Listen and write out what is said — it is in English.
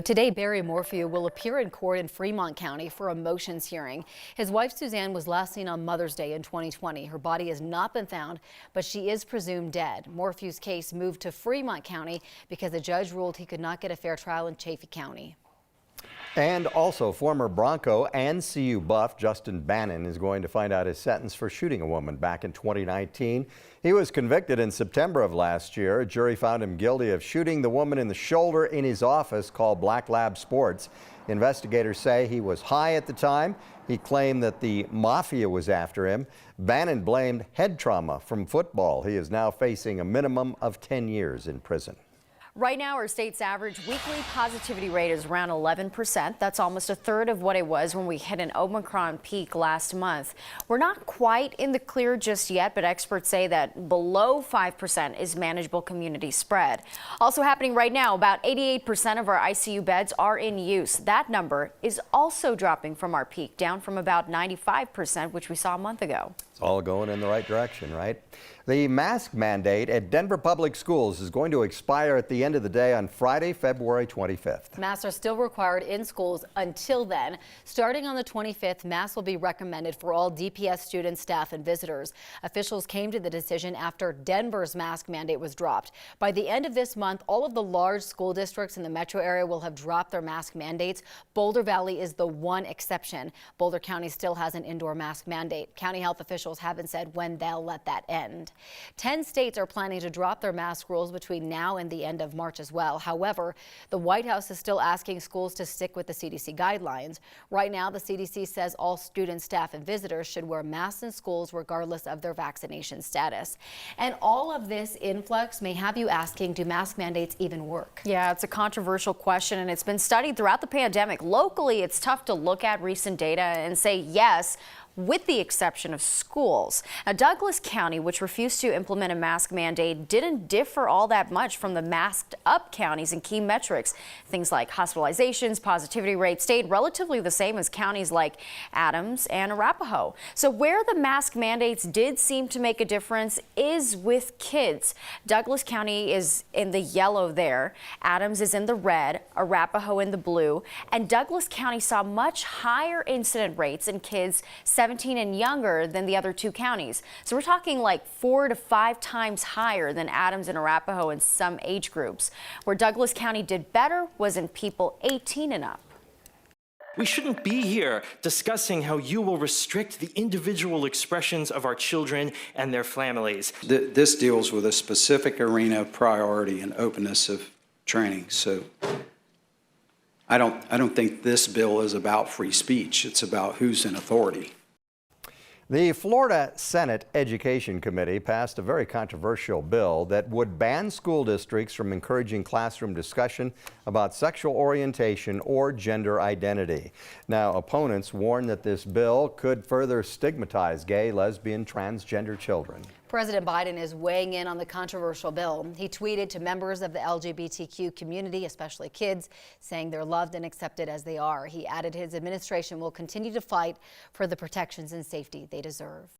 Today, Barry Morphew will appear in court in Fremont County for a motions hearing. His wife, Suzanne, was last seen on Mother's Day in 2020. Her body has not been found, but she is presumed dead. Morphew's case moved to Fremont County because the judge ruled he could not get a fair trial in Chaffee County. And also, former Bronco and CU Buff Justin Bannon is going to find out his sentence for shooting a woman back in 2019. He was convicted in September of last year. A jury found him guilty of shooting the woman in the shoulder in his office called Black Lab Sports. Investigators say he was high at the time. He claimed that the mafia was after him. Bannon blamed head trauma from football. He is now facing a minimum of 10 years in prison. Right now, our state's average weekly positivity rate is around 11%. That's almost a third of what it was when we hit an Omicron peak last month. We're not quite in the clear just yet, but experts say that below 5% is manageable community spread. Also happening right now, about 88% of our ICU beds are in use. That number is also dropping from our peak, down from about 95%, which we saw a month ago. It's all going in the right direction, right? The mask mandate at Denver Public Schools is going to expire at the end of the day on Friday, February 25th. Masks are still required in schools until then. Starting on the 25th, masks will be recommended for all DPS students, staff, and visitors. Officials came to the decision after Denver's mask mandate was dropped. By the end of this month, all of the large school districts in the metro area will have dropped their mask mandates. Boulder Valley is the one exception. Boulder County still has an indoor mask mandate. County health officials haven't said when they'll let that end. 10 states are planning to drop their mask rules between now and the end of March as well. However, the White House is still asking schools to stick with the CDC guidelines. Right now, the CDC says all students, staff, and visitors should wear masks in schools regardless of their vaccination status. And all of this influx may have you asking, do mask mandates even work? Yeah, it's a controversial question, and it's been studied throughout the pandemic. Locally, it's tough to look at recent data and say yes, with the exception of schools. Now, Douglas County, which refused to implement a mask mandate, didn't differ all that much from the masked up counties in key metrics. Things like hospitalizations, positivity rates stayed relatively the same as counties like Adams and Arapahoe. So where the mask mandates did seem to make a difference is with kids. Douglas County is in the yellow there. Adams is in the red, Arapahoe in the blue, and Douglas County saw much higher incident rates in kids 17 and younger than the other two counties. So we're talking like 4 to 5 times higher than Adams and Arapahoe in some age groups. Where Douglas County did better was in people 18 and up. We shouldn't be here discussing how you will restrict the individual expressions of our children and their families. This deals with a specific arena of priority and openness of training. So I don't think this bill is about free speech. It's about who's in authority. The Florida Senate Education Committee passed a very controversial bill that would ban school districts from encouraging classroom discussion about sexual orientation or gender identity. Now, opponents warn that this bill could further stigmatize gay, lesbian, transgender children. President Biden is weighing in on the controversial bill. He tweeted to members of the LGBTQ community, especially kids, saying they're loved and accepted as they are. He added his administration will continue to fight for the protections and safety they deserve.